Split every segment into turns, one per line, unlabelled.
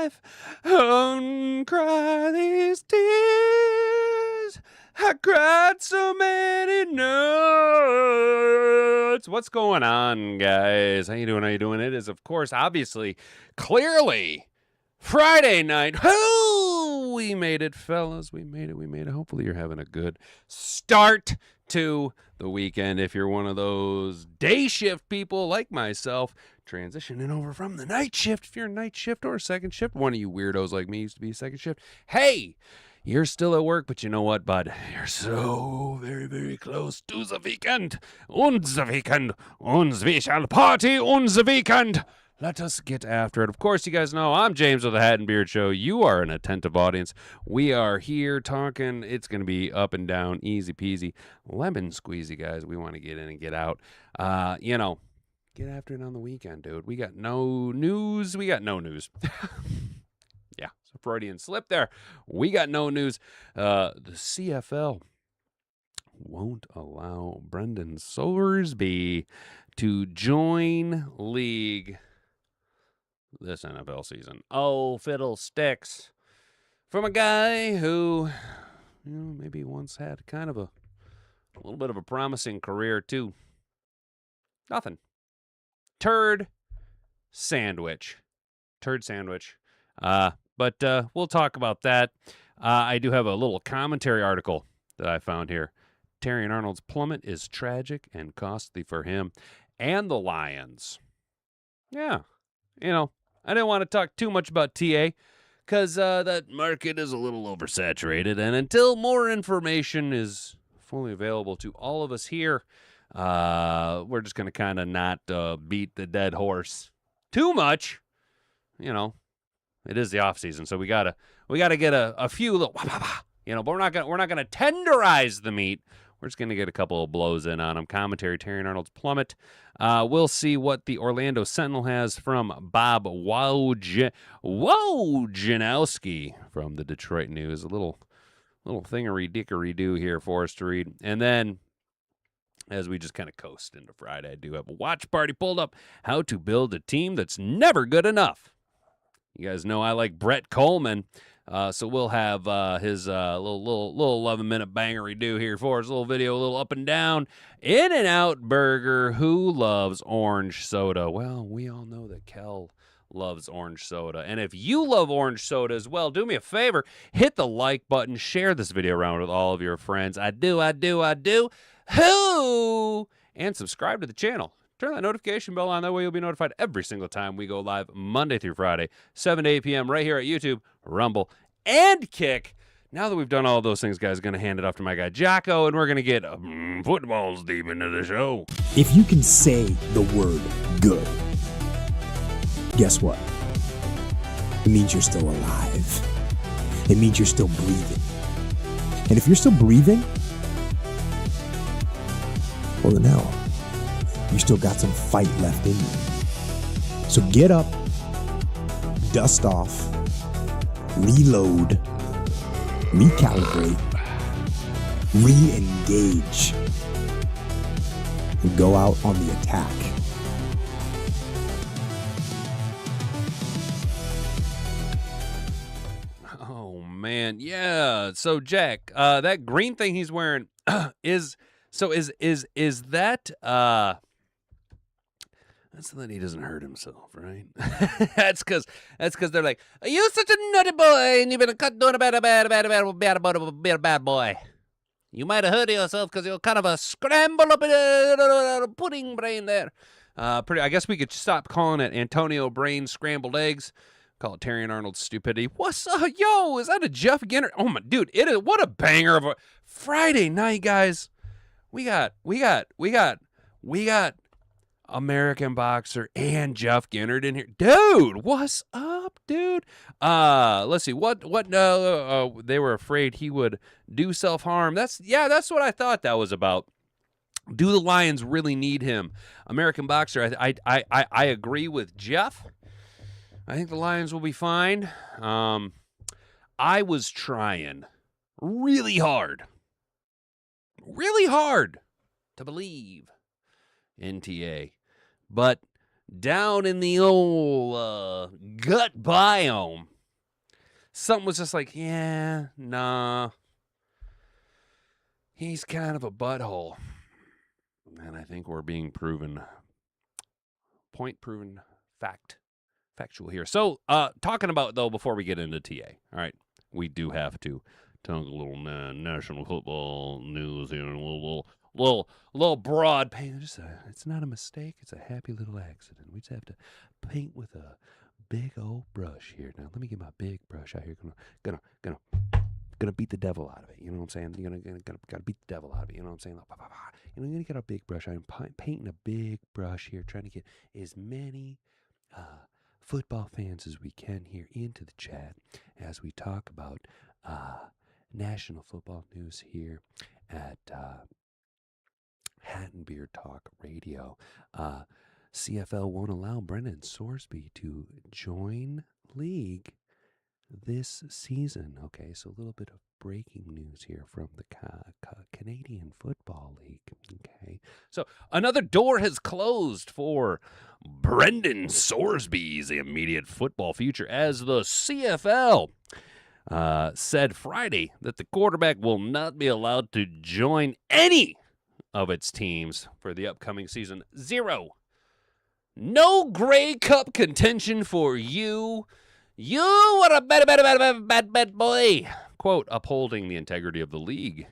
life. Cry these tears. I cried so many nights. What's going on, guys? How you doing? It is, of course, obviously, clearly, Friday night. Oh, we made it, fellas. We made it. Hopefully you're having a good start to the weekend. If you're one of those day shift people like myself, transitioning over from the night shift. If you're a night shift or a second shift, one of you weirdos like me used to be a second shift. Hey, you're still at work, but you know what, bud? You're so very, very close to the weekend. Und the weekend. Und we shall party on the weekend. Let us get after it. Of course, you guys know I'm James with the Hat and Beard Show. You are an attentive audience. We are here talking. It's going to be up and down, easy peasy, lemon squeezy, guys. We want to get in and get out. Get after it on the weekend, dude. We got no news. Yeah, it's a Freudian slip there. We got no news. The CFL won't allow Brendan Sorsby to join league this NFL season. Oh, fiddlesticks. From a guy who, maybe once had kind of a little bit of a promising career, too. Nothing. Turd sandwich. But we'll talk about that. I do have a little commentary article that I found here. Terrion Arnold's plummet is tragic and costly for him and the Lions. Yeah, I didn't want to talk too much about TA because that market is a little oversaturated. And until more information is fully available to all of us here, we're just going to kind of not beat the dead horse too much. It is the off season, so we gotta get a few little, but we're not gonna tenderize the meat. We're just gonna get a couple of blows in on them. Commentary: Terrion Arnold's plummet. We'll see what the Orlando Sentinel has from Bob Wojnowski from the Detroit News. A little thingery-dickery-do here for us to read, and then, as we just kind of coast into Friday, I do have a watch party pulled up. How to build a team that's never good enough. You guys know I like Brett Kollmann, so we'll have his little 11-minute bangery-do here for us. A little video, a little up and down. In-N-Out Burger, who loves orange soda? Well, we all know that Kel loves orange soda. And if you love orange soda as well, do me a favor, hit the like button, share this video around with all of your friends. I do. Who? And subscribe to the channel. Turn that notification bell on. That way you'll be notified every single time we go live Monday through Friday, 7 to 8 p.m. right here at YouTube, Rumble, and Kick. Now that we've done all those things, guys, going to hand it off to my guy Jocko, and we're going to get footballs deep into the show.
If you can say the word good, guess what? It means you're still alive. It means you're still breathing. And if you're still breathing, well, then hell, you still got some fight left in you. So get up, dust off, reload, recalibrate, re-engage, and go out on the attack.
Oh, man. Yeah. So, Jack, that green thing he's wearing is that that's so that he doesn't hurt himself, right? That's because they're like, you're such a nutty boy, and you've been doing a bad boy. You might have hurt yourself because you're kind of a scramble up in a pudding brain there. I guess we could stop calling it Antonio Brain Scrambled Eggs. Call it Terrion Arnold's stupidity. What's up, yo? Is that a Jeff Ginner? Oh my dude, it is. What a banger of a Friday night, guys. We got American boxer and Jeff Ginnard in here. Dude, what's up, dude? Let's see. What they were afraid he would do self-harm. That's what I thought that was about. Do the Lions really need him? American boxer, I agree with Jeff. I think the Lions will be fine. I was trying really hard to believe in TA. But down in the old gut biome, something was just like, yeah, nah. He's kind of a butthole. And I think we're being proven, proven, factual here. So, talking about, though, before we get into TA, all right, we do have to talk a little national football news here, a little broad paint. It's not a mistake. It's a happy little accident. We just have to paint with a big old brush here. Now, let me get my big brush out here. Gonna beat the devil out of it. You know what I'm saying? You're gonna beat the devil out of it. You know what I'm saying? You're gonna get a big brush. I'm painting a big brush here, trying to get as many football fans as we can here into the chat as we talk about national football news here at Hat and Beer Talk Radio. CFL won't allow Brendan Sorsby to join league this season. Okay, so a little bit of breaking news here from the Canadian Football League. Okay, so another door has closed for Brendan Sorsby's immediate football future, as the CFL said Friday that the quarterback will not be allowed to join any of its teams for the upcoming season. 0. No Grey Cup contention for you. You are a bad boy. Quote, upholding the integrity of the league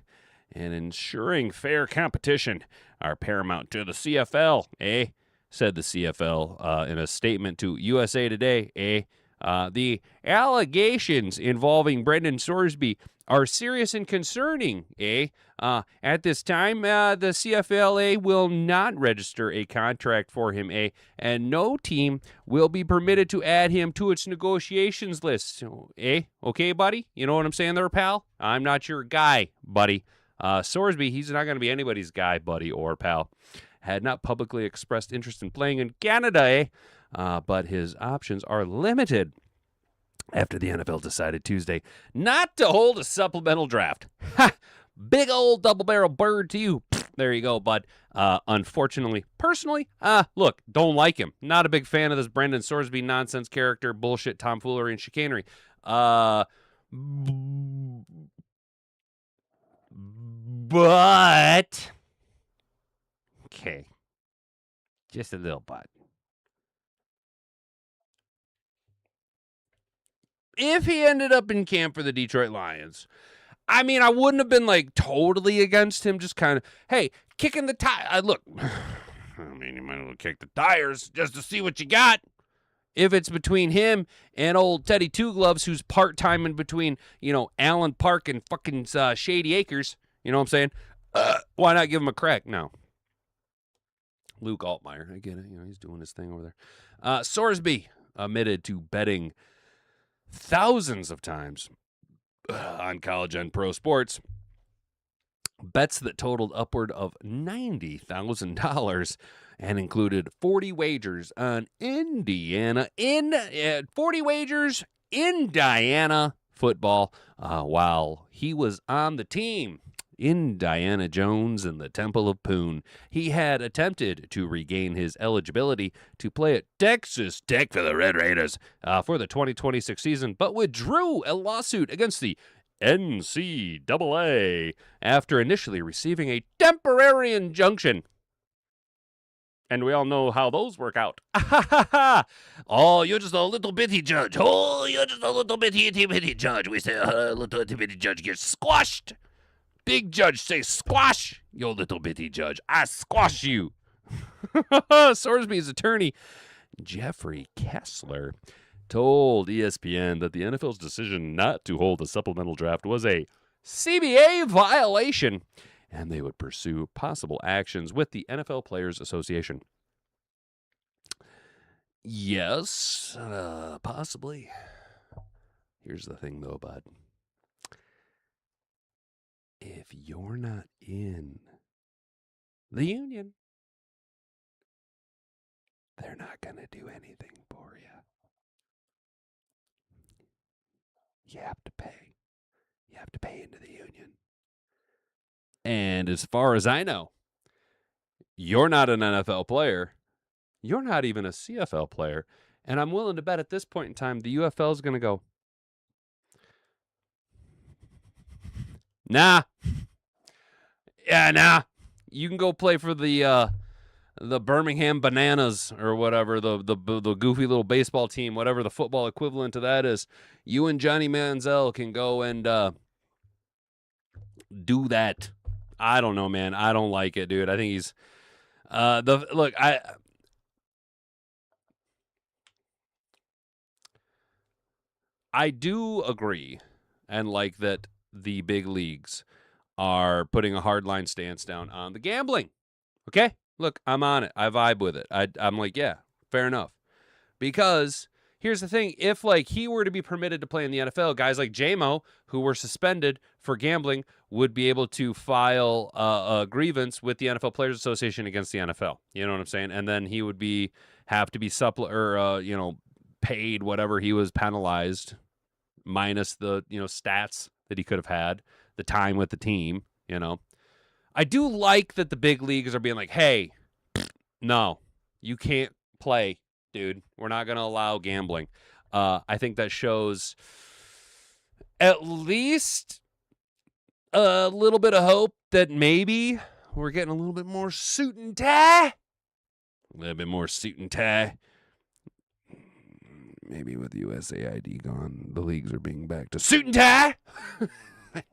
and ensuring fair competition are paramount to the CFL, said the CFL in a statement to USA Today, the allegations involving Brendan Sorsby are serious and concerning, at this time, the CFLA will not register a contract for him, and no team will be permitted to add him to its negotiations list, Okay, buddy? You know what I'm saying there, pal? I'm not your guy, buddy. Sorsby, he's not going to be anybody's guy, buddy, or pal. Had not publicly expressed interest in playing in Canada, but his options are limited after the NFL decided Tuesday not to hold a supplemental draft. Ha! Big old double-barrel bird to you. There you go, bud. Unfortunately, personally, look, don't like him. Not a big fan of this Brendan Sorsby nonsense character, bullshit, tomfoolery, and chicanery. But, okay, just a little but. If he ended up in camp for the Detroit Lions, I mean, I wouldn't have been like totally against him, just kind of, hey, kicking the tire. Look, I mean, you might as well kick the tires just to see what you got. If it's between him and old Teddy Two Gloves, who's part-time in between, Allen Park and fucking Shady Acres, you know what I'm saying? Why not give him a crack? No. Luke Altmaier, I get it. He's doing his thing over there. Sorsby admitted to betting thousands of times on college and pro sports, bets that totaled upward of $90,000 and included 40 wagers on 40 wagers in Diana football while he was on the team. Indiana Jones and the Temple of Poon. He had attempted to regain his eligibility to play at Texas Tech for the Red Raiders for the 2026 season, but withdrew a lawsuit against the NCAA after initially receiving a temporary injunction. And we all know how those work out. Oh, you're just a little bitty judge. Oh, you're just a little bitty judge. We say little bitty judge gets squashed. Big judge say squash, you little bitty judge. I squash you. Sorsby's attorney, Jeffrey Kessler, told ESPN that the NFL's decision not to hold a supplemental draft was a CBA violation, and they would pursue possible actions with the NFL Players Association. Yes, possibly. Here's the thing, though, bud. If you're not in the union, they're not going to do anything for you. You have to pay. You have to pay into the union. And as far as I know, you're not an NFL player. You're not even a CFL player. And I'm willing to bet at this point in time, the UFL is going to go, Nah. Yeah, nah. You can go play for the Birmingham Bananas or whatever, the goofy little baseball team, whatever the football equivalent to that is. You and Johnny Manziel can go and do that. I don't know, man. I don't like it, dude. I think he's I do agree and like that the big leagues are putting a hardline stance down on the gambling. Okay? Look, I'm on it. I vibe with it. I'm like, yeah, fair enough. Because here's the thing, if like he were to be permitted to play in the NFL, guys like JMO, who were suspended for gambling, would be able to file a grievance with the NFL Players Association against the NFL. You know what I'm saying? And then he would have to be paid whatever he was penalized, minus the stats that he could have had, the time with the team. I do like that the big leagues are being like, hey, no, you can't play, dude. We're not going to allow gambling. I think that shows at least a little bit of hope that maybe we're getting a little bit more suit and tie. A little bit more suit and tie. Maybe with USAID gone, the leagues are being back to suit and tie.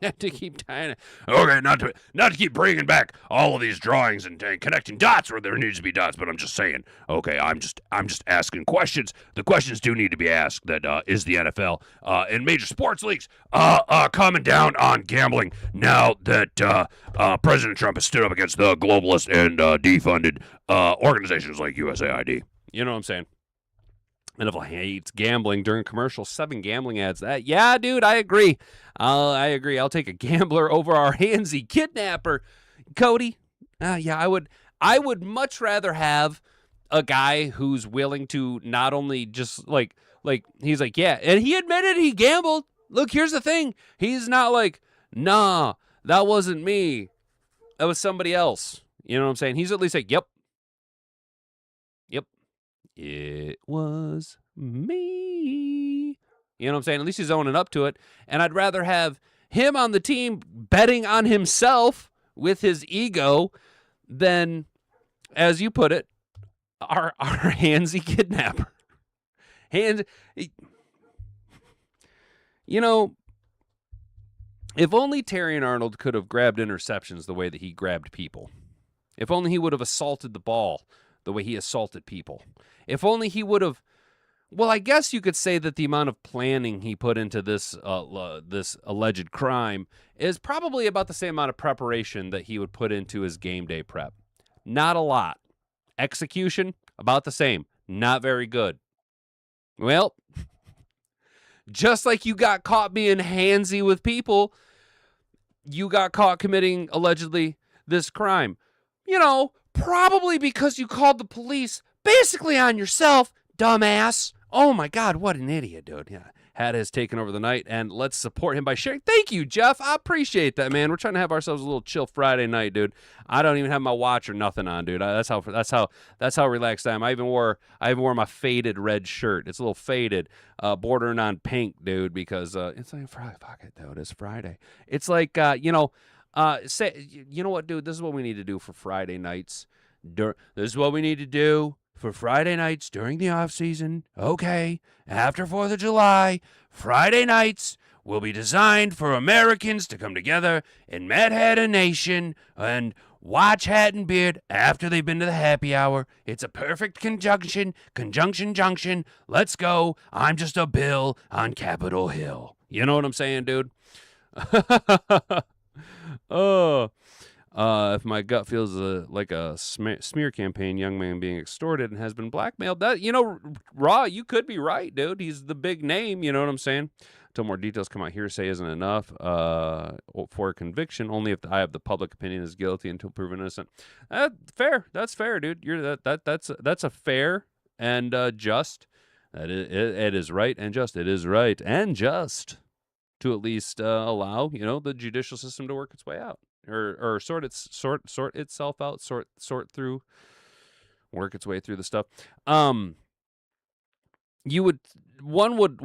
Not to keep tying it. Okay, not to keep bringing back all of these drawings and connecting dots where there needs to be dots, but I'm just saying. Okay, I'm just asking questions. The questions do need to be asked. That is the NFL and major sports leagues coming down on gambling now that President Trump has stood up against the globalist and defunded organizations like USAID. You know what I'm saying? NFL hates gambling during commercials. 7 gambling ads. Yeah, dude, I agree. I'll take a gambler over our handsy kidnapper, Cody. Yeah, I would much rather have a guy who's willing to not only just like he's like, yeah, and he admitted he gambled. Look, here's the thing. He's not like, nah, that wasn't me. That was somebody else. You know what I'm saying? He's at least like, yep. It was me. You know what I'm saying? At least he's owning up to it. And I'd rather have him on the team betting on himself with his ego than, as you put it, our handsy kidnapper. If only Terrion Arnold could have grabbed interceptions the way that he grabbed people. If only he would have assaulted the ball the way he assaulted people. If only he would have, well, I guess you could say that the amount of planning he put into this this alleged crime is probably about the same amount of preparation that he would put into his game day prep. Not a lot. Execution, about the same. Not very good. Well, just like you got caught being handsy with people, you got caught committing, allegedly, this crime. Probably because you called the police basically on yourself, dumbass. Oh my God, what an idiot, dude. Yeah, Hat has taken over the night, and let's support him by sharing. Thank you, Jeff. I appreciate that, man. We're trying to have ourselves a little chill Friday night, dude. I don't even have my watch or nothing on, dude. That's how relaxed I am. I even wore my faded red shirt. It's a little faded, bordering on pink, dude, because it's like Friday. Fuck it, dude. It's Friday. It's like say, you know what, dude? This is what we need to do for Friday nights. This is what we need to do for Friday nights during the off season. Okay, after 4th of July, Friday nights will be designed for Americans to come together in Mad Hatter Nation and watch Hat and Beard after they've been to the happy hour. It's a perfect conjunction. Let's go. I'm just a bill on Capitol Hill. You know what I'm saying, dude? If my gut feels like a smear campaign, young man being extorted and has been blackmailed, that, Raw, you could be right, dude. He's the big name, you know what I'm saying? Until more details come out, hearsay isn't enough for conviction. Only if I have the public opinion is guilty until proven innocent. Fair. That's fair, dude. That's a fair and just. It is right and just. It is right and just to at least allow the judicial system to work its way out. Or sort itself out, sort through, work its way through the stuff. one would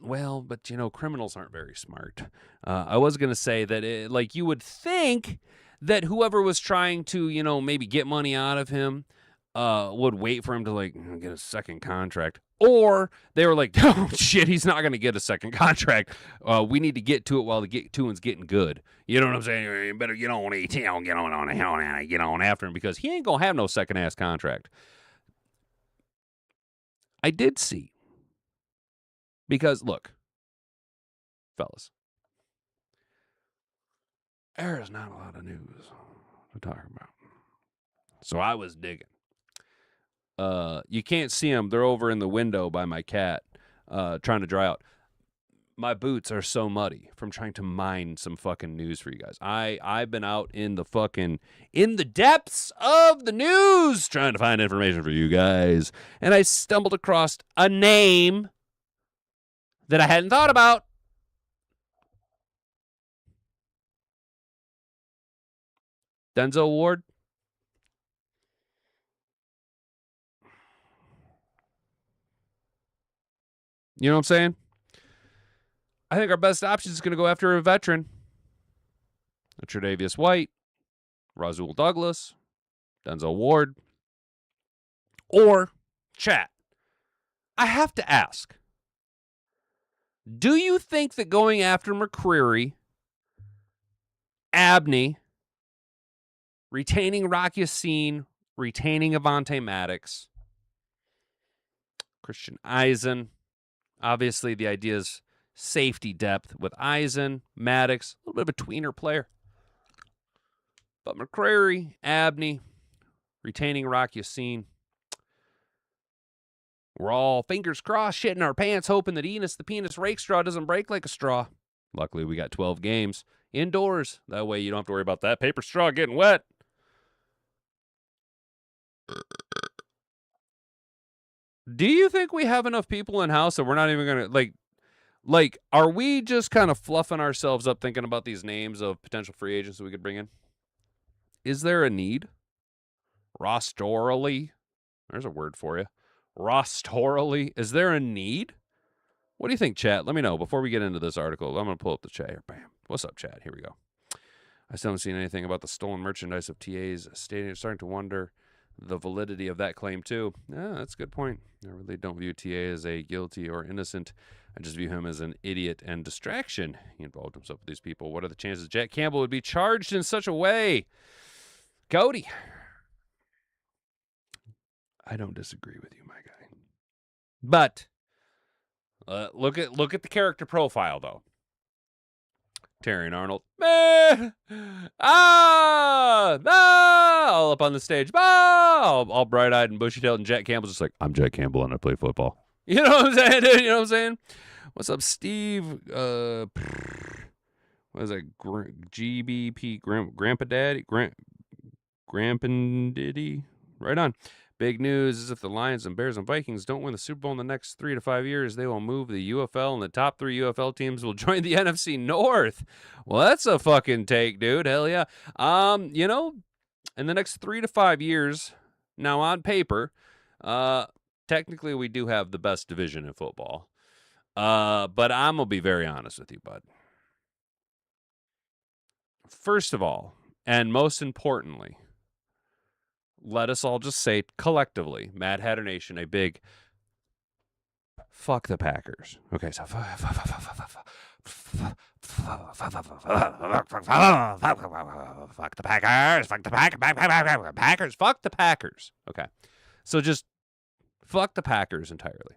well, but criminals aren't very smart. I was going to say that you would think that whoever was trying to maybe get money out of him would wait for him to get a second contract, or they were like, oh shit, he's not going to get a second contract. We need to get to it while the get to one's getting good. You know what I'm saying? You better get on after him, because he ain't going to have no second ass contract. I did see. Because, look, fellas, there is not a lot of news to talk about. So I was digging. You can't see them. They're over in the window by my cat, trying to dry out. My boots are so muddy from trying to mine some fucking news for you guys. I've been out in the depths of the news trying to find information for you guys. And I stumbled across a name that I hadn't thought about. Denzel Ward. You know what I'm saying? I think our best option is going to go after a veteran. A Tre'Davious White, Rasul Douglas, Denzel Ward, or chat. I have to ask. Do you think that going after McCreary, Abney, retaining Rock Yassin, retaining Avonte Maddox, Christian Eisen, obviously the idea is safety depth with Eisen, Maddox, a little bit of a tweener player. But McCreary, Abney, retaining Rock Yassin, we're all fingers crossed, shitting our pants, hoping that Enos the penis rake straw doesn't break like a straw. Luckily, we got 12 games indoors. That way you don't have to worry about that paper straw getting wet. Do you think we have enough people in house that we're not even going to, are we just kind of fluffing ourselves up thinking about these names of potential free agents that we could bring in? Is there a need? Rostorally? There's a word for you. Rostorally? Is there a need? What do you think, chat? Let me know before we get into this article. I'm going to pull up the chat here. Bam. What's up, chat? Here we go. I still haven't seen anything about the stolen merchandise of TA's stadium. Starting to wonder the validity of that claim, too. Yeah, that's a good point. I really don't view TA as a guilty or innocent. I just view him as an idiot and distraction. He involved himself with these people. What are the chances Jack Campbell would be charged in such a way? Cody. I don't disagree with you, my guy. But look at the character profile, though. Terrion Arnold. All up on the stage. All bright-eyed and bushy-tailed, and Jack Campbell's just like, I'm Jack Campbell and I play football. You know what I'm saying, dude? You know what I'm saying? What's up, Steve? What is that? GBP, Grandpa Daddy? Grampin' Right on. Big news is if the Lions and Bears and Vikings don't win the Super Bowl in the next 3 to 5 years, they will move the UFL, and the top 3 UFL teams will join the NFC North. Well, that's a fucking take, dude. Hell yeah. In the next 3 to 5 years, now on paper, technically we do have the best division in football. But I'm going to be very honest with you, bud. First of all, and most importantly, let us all just say collectively, Mad Hatter Nation, a big fuck the Packers. Okay, so fuck the Packers, fuck the Packers. Okay, so just fuck the Packers entirely.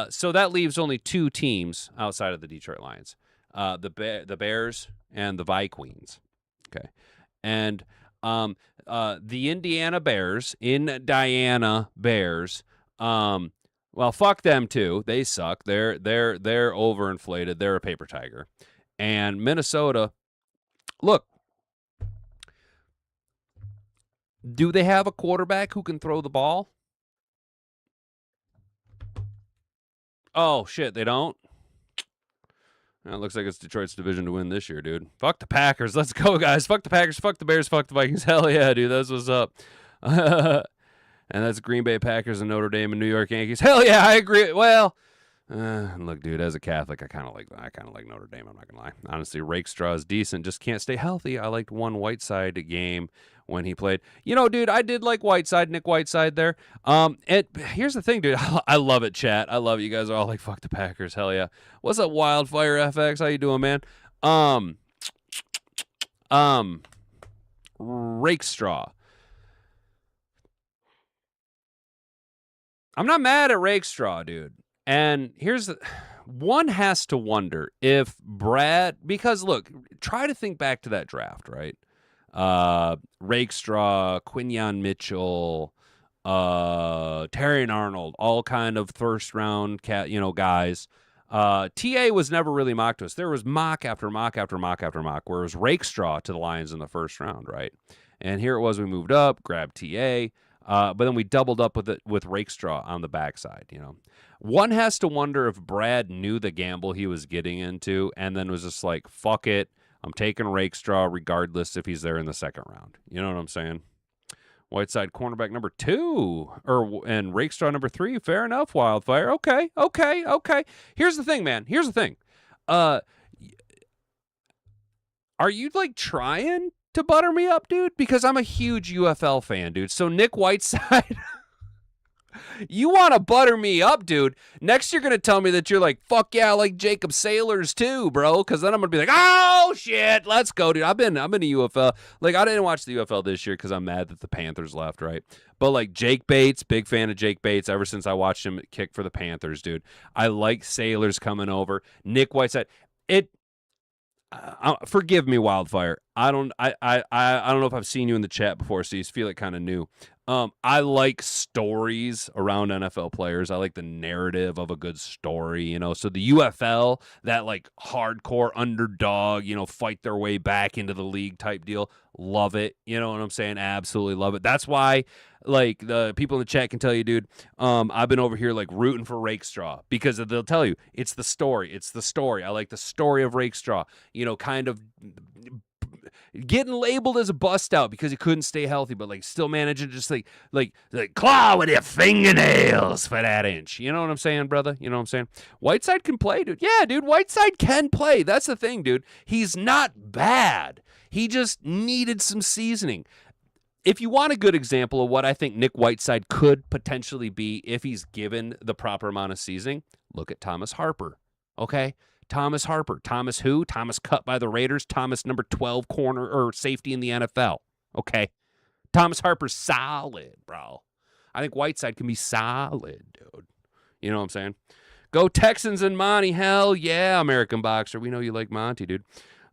So that leaves only 2 teams outside of the Detroit Lions, the Bears and the Vikings. Okay, and the Indiana Bears, well, fuck them too. They suck. They're overinflated. They're a paper tiger. And Minnesota, look, do they have a quarterback who can throw the ball? Oh, shit, they don't? It looks like it's Detroit's division to win this year, dude. Fuck the Packers. Let's go, guys. Fuck the Packers. Fuck the Bears. Fuck the Vikings. Hell yeah, dude. That's what's up. And that's Green Bay Packers and Notre Dame and New York Yankees. Hell yeah, I agree. Well, look, dude, as a Catholic, I kind of like Notre Dame. I'm not gonna lie. Honestly, Rakestraw is decent, just can't stay healthy. I liked one Whiteside game when he played. Dude, I did like Nick Whiteside there. And here's the thing, dude. I love it, chat. I love it. You guys are all like, fuck the Packers. Hell yeah. What's up, Wildfire FX? How you doing, man? Rakestraw. I'm not mad at Rakestraw, dude. And one has to wonder if Brad, because look, try to think back to that draft, right? Rakestraw, Quinyon Mitchell, Terrion Arnold, all kind of first round guys. TA was never really mocked to us. There was mock after mock after mock after mock, where it was Rakestraw to the Lions in the first round, right? And here it was, we moved up, grabbed TA. But then we doubled up with Rakestraw on the backside. One has to wonder if Brad knew the gamble he was getting into, and then was just like, "Fuck it, I'm taking Rakestraw regardless if he's there in the second round." You know what I'm saying? Whiteside cornerback number 2, and Rakestraw number 3. Fair enough, Wildfire. Okay. Here's the thing, man. Here's the thing. Are you like trying to butter me up, dude? Because I'm a huge UFL fan, dude. So Nick Whiteside, you want to butter me up, dude. Next you're going to tell me that you're like, fuck yeah, I like Jacob Sailors too, bro. Because then I'm going to be like, oh, shit, let's go, dude. I've been a UFL. Like, I didn't watch the UFL this year because I'm mad that the Panthers left, right? But like Jake Bates, big fan of Jake Bates ever since I watched him kick for the Panthers, dude. I like Sailors coming over. Nick Whiteside. Forgive me, Wildfire. I don't know if I've seen you in the chat before, so you feel it kind of new. I like stories around NFL players. I like the narrative of a good story, So the UFL, that like hardcore underdog, fight their way back into the league type deal. Love it. You know what I'm saying? Absolutely love it. That's why, like, the people in the chat can tell you, dude, I've been over here like rooting for Rakestraw because they'll tell you it's the story. It's the story. I like the story of Rakestraw. Kind of getting labeled as a bust out because he couldn't stay healthy, but like still managing to just like claw with your fingernails for that inch. You know what I'm saying, brother? You know what I'm saying? Whiteside can play, dude. Yeah, dude, Whiteside can play. That's the thing, dude. He's not bad. He just needed some seasoning. If you want a good example of what I think Nick Whiteside could potentially be if he's given the proper amount of seasoning, look at Thomas Harper. Okay? Thomas Harper. Thomas who? Thomas cut by the Raiders. Thomas number 12 corner or safety in the NFL. Okay. Thomas Harper's solid, bro. I think Whiteside can be solid, dude. You know what I'm saying? Go Texans and Monty. Hell yeah, American Boxer. We know you like Monty, dude.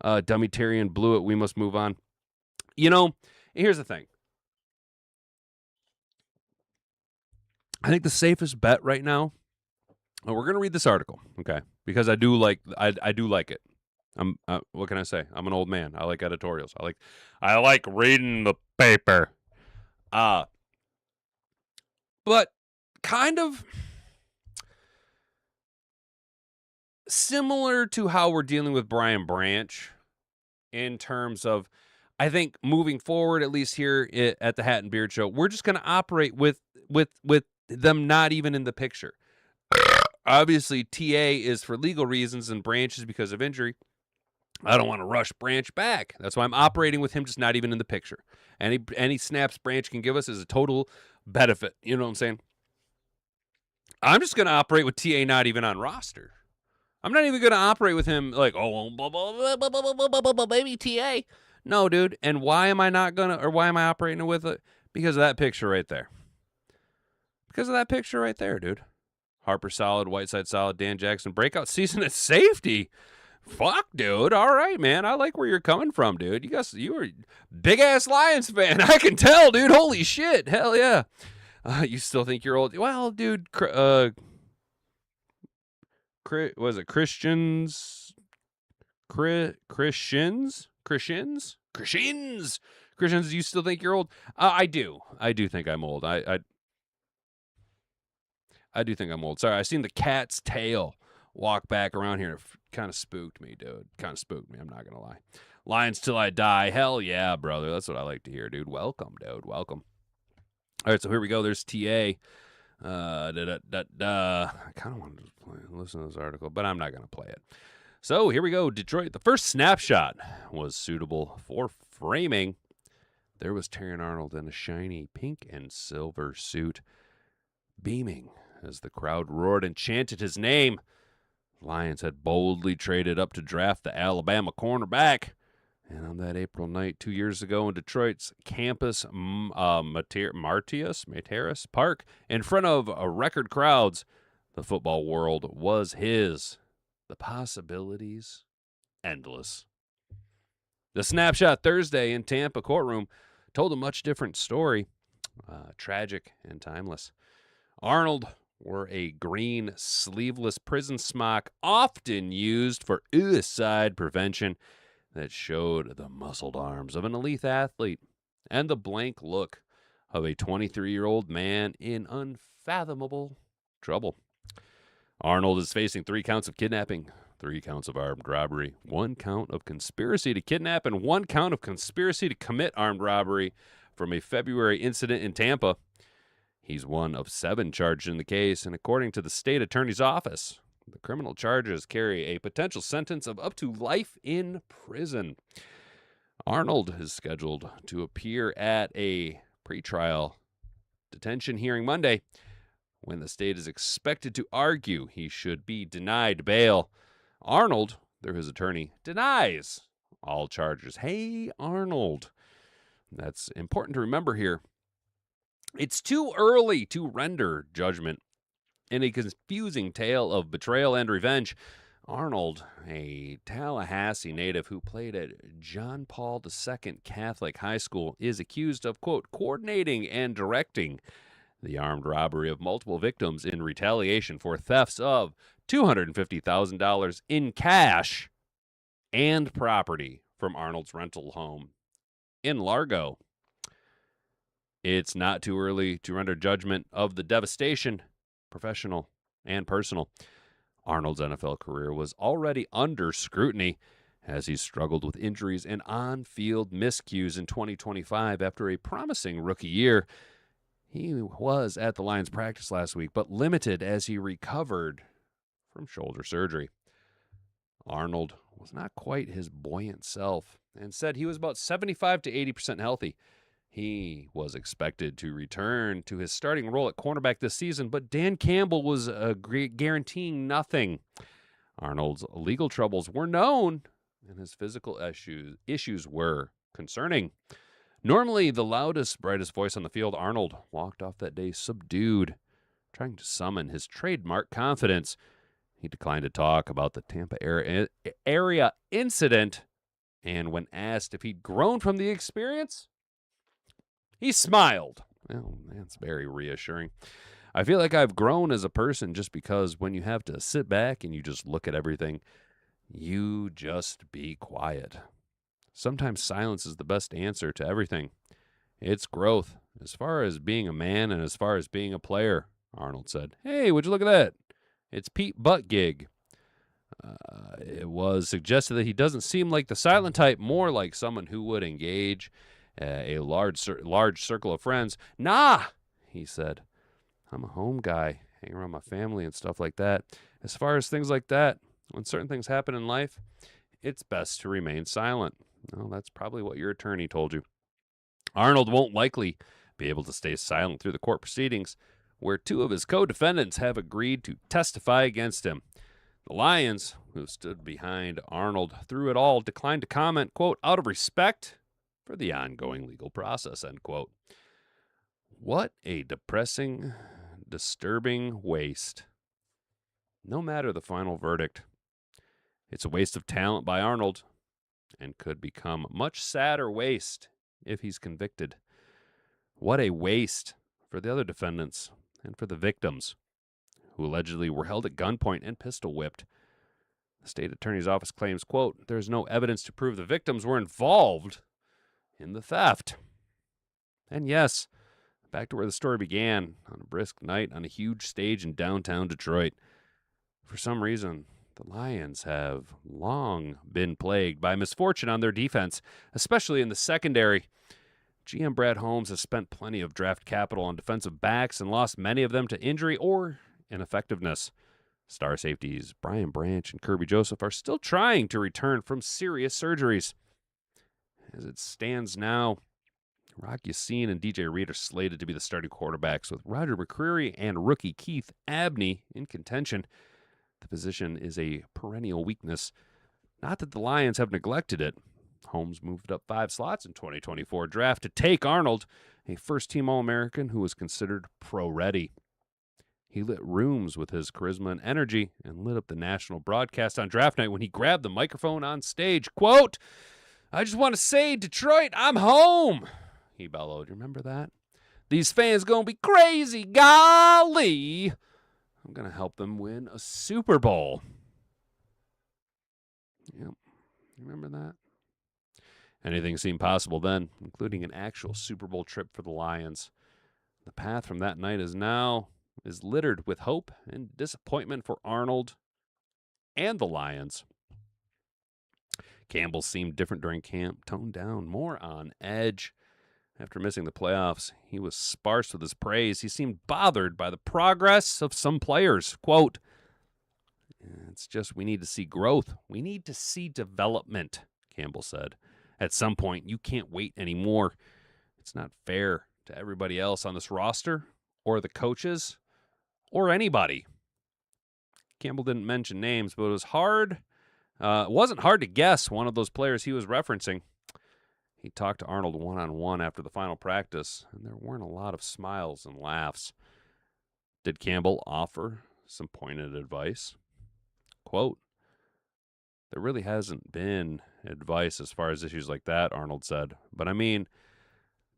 Dummy Terrion blew it. We must move on. Here's the thing. I think the safest bet right now, and we're going to read this article, okay? Because I do like it. What can I say? I'm an old man. I like editorials. I like reading the paper. But kind of similar to how we're dealing with Brian Branch in terms of, I think moving forward, at least here at the Hat and Beard Show, we're just going to operate with them not even in the picture. Obviously, TA is for legal reasons and Branch is because of injury. I don't want to rush Branch back. That's why I'm operating with him just not even in the picture. Any snaps Branch can give us is a total benefit. You know what I'm saying? I'm just going to operate with TA not even on roster. I'm not even going to operate with him like, baby TA. No, dude. And why am I operating with it? Because of that picture right there. Because of that picture right there, dude. Harper solid, Whiteside solid, Dan Jackson breakout season at safety. Fuck, dude. All right, man. I like where you're coming from, dude. You were big ass Lions fan. I can tell, dude. Holy shit. Hell yeah. You still think you're old? Well, dude. Was it Christians? Christians? You still think you're old? I do. I do think I'm old. I do think I'm old. Sorry, I seen the cat's tail walk back around here. It kind of spooked me, dude. Kind of spooked me. I'm not going to lie. Lions till I die. Hell yeah, brother. That's what I like to hear, dude. Welcome, dude. Welcome. All right, so here we go. There's TA. I kind of wanted to listen to this article, but I'm not going to play it. So here we go. Detroit. The first snapshot was suitable for framing. There was Terrion Arnold in a shiny pink and silver suit, beaming as the crowd roared and chanted his name. Lions had boldly traded up to draft the Alabama cornerback. And on that April night 2 years ago in Detroit's campus Materis Park, in front of record crowds, the football world was his. The possibilities, endless. The snapshot Thursday in Tampa courtroom told a much different story, tragic and timeless. Arnold wore a green sleeveless prison smock often used for suicide prevention that showed the muscled arms of an elite athlete and the blank look of a 23-year-old man in unfathomable trouble. Arnold is facing 3 counts of kidnapping, 3 counts of armed robbery, 1 count of conspiracy to kidnap, and 1 count of conspiracy to commit armed robbery from a February incident in Tampa. He's one of 7 charged in the case, and according to the state attorney's office, the criminal charges carry a potential sentence of up to life in prison. Arnold is scheduled to appear at a pretrial detention hearing Monday, when the state is expected to argue he should be denied bail. Arnold, through his attorney, denies all charges. Hey, Arnold. That's important to remember here. It's too early to render judgment. In a confusing tale of betrayal and revenge, Arnold, a Tallahassee native who played at John Paul II Catholic High School, is accused of, quote, coordinating and directing the armed robbery of multiple victims in retaliation for thefts of $250,000 in cash and property from Arnold's rental home in Largo. It's not too early to render judgment of the devastation, professional and personal. Arnold's NFL career was already under scrutiny as he struggled with injuries and on-field miscues in 2025 after a promising rookie year. He was at the Lions practice last week, but limited as he recovered from shoulder surgery. Arnold was not quite his buoyant self and said he was about 75 to 80% healthy. He was expected to return to his starting role at cornerback this season, but Dan Campbell was guaranteeing nothing. Arnold's legal troubles were known, and his physical issues were concerning. Normally the loudest, brightest voice on the field, Arnold walked off that day subdued, trying to summon his trademark confidence. He declined to talk about the Tampa area incident, and when asked if he'd grown from the experience, he smiled. Well, that's very reassuring. I feel like I've grown as a person just because when you have to sit back and you just look at everything, you just be quiet. Sometimes silence is the best answer to everything. It's growth, as far as being a man and as far as being a player, Arnold said. Hey, would you look at that? It's Pete Buttigieg. It was suggested that he doesn't seem like the silent type, more like someone who would engage a large circle of friends. Nah, he said. I'm a home guy, hang around my family and stuff like that. As far as things like that, when certain things happen in life, it's best to remain silent. Well, that's probably what your attorney told you. Arnold won't likely be able to stay silent through the court proceedings, where 2 of his co-defendants have agreed to testify against him. The Lions, who stood behind Arnold through it all, declined to comment, quote, out of respect for the ongoing legal process, end quote. What a depressing, disturbing waste. No matter the final verdict, it's a waste of talent by Arnold and could become much sadder waste if he's convicted. What a waste for the other defendants and for the victims who allegedly were held at gunpoint and pistol whipped. The state attorney's office claims, quote, there's no evidence to prove the victims were involved in the theft. And yes, back to where the story began, on a brisk night on a huge stage in downtown Detroit. For some reason, the Lions have long been plagued by misfortune on their defense, especially in the secondary. GM Brad Holmes has spent plenty of draft capital on defensive backs and lost many of them to injury or ineffectiveness. Star safeties Brian Branch and Kirby Joseph are still trying to return from serious surgeries. As it stands now, Rock Ya-Sin and DJ Reed are slated to be the starting quarterbacks, with Roger McCreary and rookie Keith Abney in contention. The position is a perennial weakness. Not that the Lions have neglected it. Holmes moved up 5 slots in 2024 draft to take Arnold, a first-team All-American who was considered pro-ready. He lit rooms with his charisma and energy and lit up the national broadcast on draft night when he grabbed the microphone on stage. Quote, "I just want to say, Detroit, I'm home," he bellowed. Remember that? "These fans going to be crazy. Golly. I'm going to help them win a Super Bowl." Yep. Remember that? Anything seemed possible then, including an actual Super Bowl trip for the Lions. The path from that night is littered with hope and disappointment for Arnold and the Lions. Campbell seemed different during camp, toned down, more on edge. After missing the playoffs, he was sparse with his praise. He seemed bothered by the progress of some players. Quote, "It's just we need to see growth. We need to see development," Campbell said. "At some point, you can't wait anymore. It's not fair to everybody else on this roster or the coaches or anybody." Campbell didn't mention names, but it was hard. It wasn't hard to guess one of those players he was referencing. He talked to Arnold one-on-one after the final practice, and there weren't a lot of smiles and laughs. Did Campbell offer some pointed advice? Quote, "There really hasn't been advice as far as issues like that," Arnold said. "But I mean,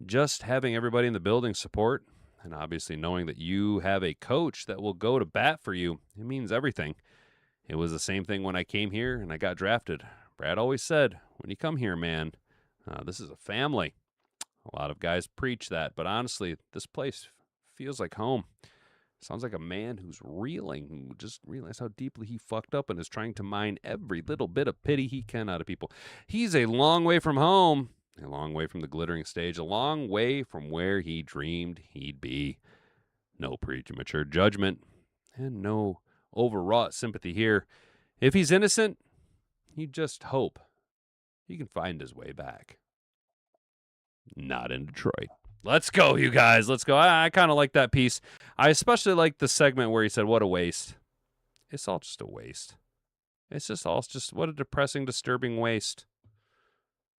just having everybody in the building support, and obviously knowing that you have a coach that will go to bat for you, it means everything. It was the same thing when I came here and I got drafted. Brad always said, when you come here, man, this is a family." A lot of guys preach that, but honestly, this place feels like home. Sounds like a man who's reeling, who just realized how deeply he fucked up and is trying to mine every little bit of pity he can out of people. He's a long way from home, a long way from the glittering stage, a long way from where he dreamed he'd be. No premature judgment and no overwrought sympathy here. If he's innocent, you just hope he can find his way back. Not in Detroit. Let's go, you guys. Let's go. I kind of like that piece. I especially like the segment where he said, "What a waste." It's all just a waste. It's just what a depressing, disturbing waste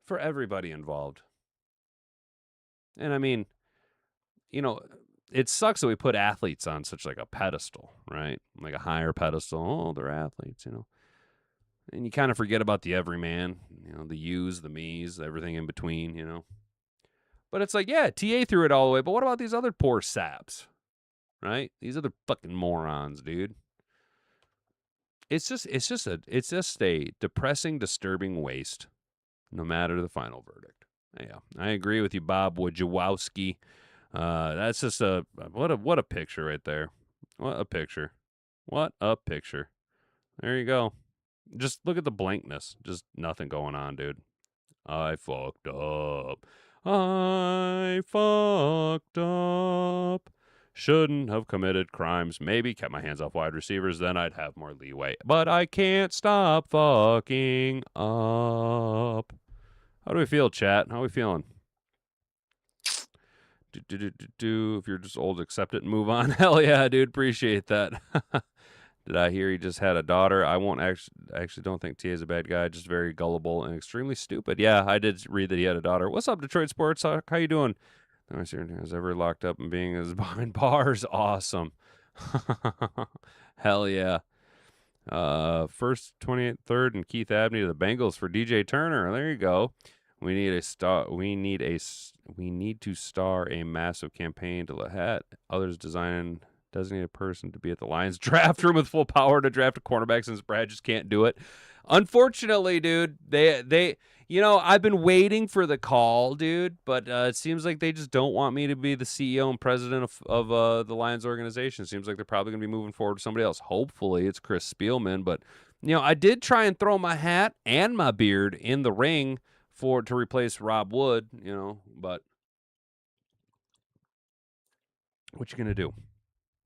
for everybody involved. And I mean, it sucks that we put athletes on such like a pedestal, right? Like a higher pedestal. Oh, they're athletes, And you kind of forget about the everyman, the yous, the me's, everything in between, But it's like, yeah, TA threw it all away, but what about these other poor saps, right? These other fucking morons, dude. It's just a depressing, disturbing waste, no matter the final verdict. Yeah, I agree with you, Bob Wojciechowski. That's just what a picture right there. What a picture. What a picture. There you go. Just look at the blankness. Just nothing going on, dude. I fucked up. I fucked up. Shouldn't have committed crimes. Maybe kept my hands off wide receivers. Then I'd have more leeway. But I can't stop fucking up. How do we feel, chat? How are we feeling? If you're just old, accept it and move on. Hell yeah, dude. Appreciate that. Did I hear he just had a daughter? I won't actually don't think T is a bad guy, just very gullible and extremely stupid. Yeah, I did read that he had a daughter. What's up, Detroit Sports? How you doing? I was ever locked up and being behind bars. Awesome. Hell yeah. First, 28th, 3rd, and Keith Abney to the Bengals for DJ Turner. There you go. We need a star. We need to star a massive campaign to let others designate a person to be at the Lions draft room with full power to draft a cornerback since Brad just can't do it. Unfortunately, dude, they I've been waiting for the call, dude, but it seems like they just don't want me to be the CEO and president of the Lions organization. It seems like they're probably going to be moving forward with somebody else. Hopefully it's Chris Spielman, but I did try and throw my hat and my beard in the ring to replace Rob Wood, but What you gonna do?